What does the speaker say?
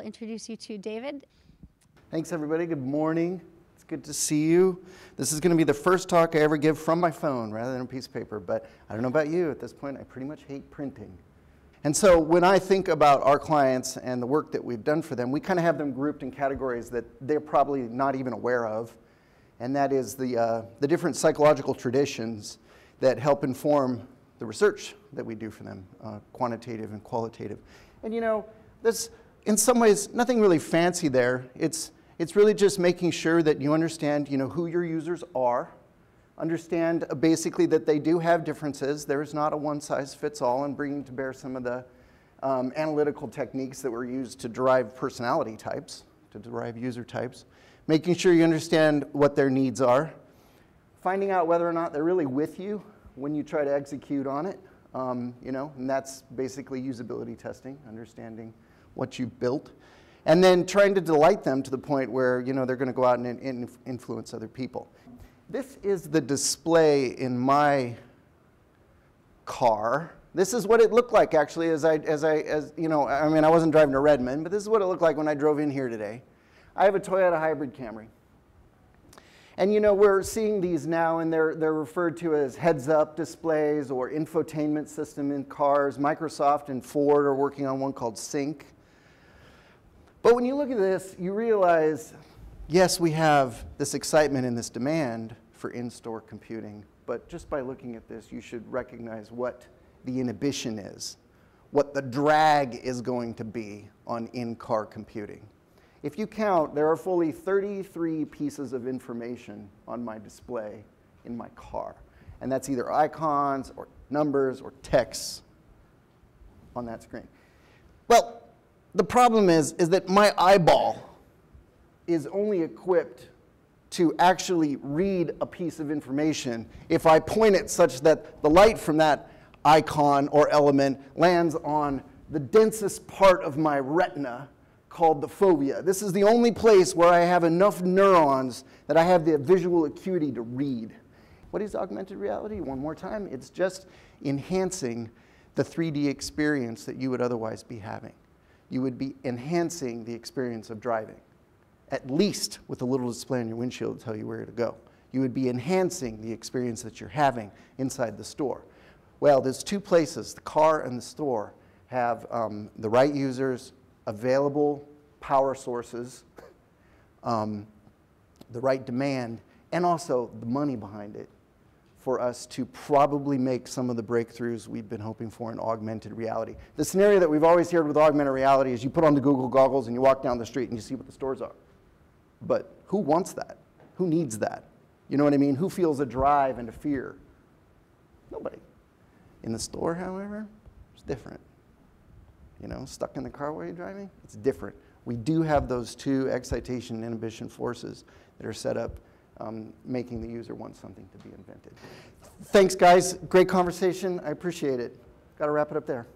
introduce you to David. Thanks, everybody. Good morning. It's good to see you. This is going to be the first talk I ever give from my phone rather than a piece of paper, but I don't know about you. At this point, I pretty much hate printing. And so when I think about our clients and the work that we've done for them, we kind of have them grouped in categories that they're probably not even aware of, and that is the different psychological traditions that help inform the research that we do for them, quantitative and qualitative. And you know, there's in some ways nothing really fancy there. It's really just making sure that you understand, you know, who your users are, understand basically that they do have differences. There is not a one-size-fits-all, and bringing to bear some of the analytical techniques that were used to derive personality types, to derive user types, making sure you understand what their needs are, finding out whether or not they're really with you when you try to execute on it, you know, and that's basically usability testing, understanding what you've built, and then trying to delight them to the point where, you know, they're going to go out and influence other people. This is the display in my car. This is what it looked like, actually, as you know, I mean, I wasn't driving to Redmond, but this is what it looked like when I drove in here today. I have a Toyota hybrid Camry. And you know, we're seeing these now, and they're referred to as heads-up displays or infotainment system in cars. Microsoft and Ford are working on one called Sync. But when you look at this, you realize, yes, we have this excitement and this demand for in-store computing, but just by looking at this, you should recognize what the inhibition is, what the drag is going to be on in-car computing. If you count, there are fully 33 pieces of information on my display in my car. And that's either icons or numbers or texts on that screen. Well, the problem is that my eyeball is only equipped to actually read a piece of information if I point it such that the light from that icon or element lands on the densest part of my retina called the fovea. This is the only place where I have enough neurons that I have the visual acuity to read. What is augmented reality? One more time, it's just enhancing the 3D experience that you would otherwise be having. You would be enhancing the experience of driving, at least with a little display on your windshield to tell you where to go. You would be enhancing the experience that you're having inside the store. Well, there's two places, the car and the store, have the right users, available power sources, the right demand, and also the money behind it for us to probably make some of the breakthroughs we've been hoping for in augmented reality. The scenario that we've always heard with augmented reality is you put on the Google goggles and you walk down the street and you see what the stores are. But who wants that? Who needs that? You know what I mean? Who feels a drive and a fear? Nobody. In the store, however, it's different. You know, stuck in the car while you're driving, it's different. We do have those two excitation and inhibition forces that are set up, making the user want something to be invented. Thanks, guys. Great conversation. I appreciate it. Got to wrap it up there.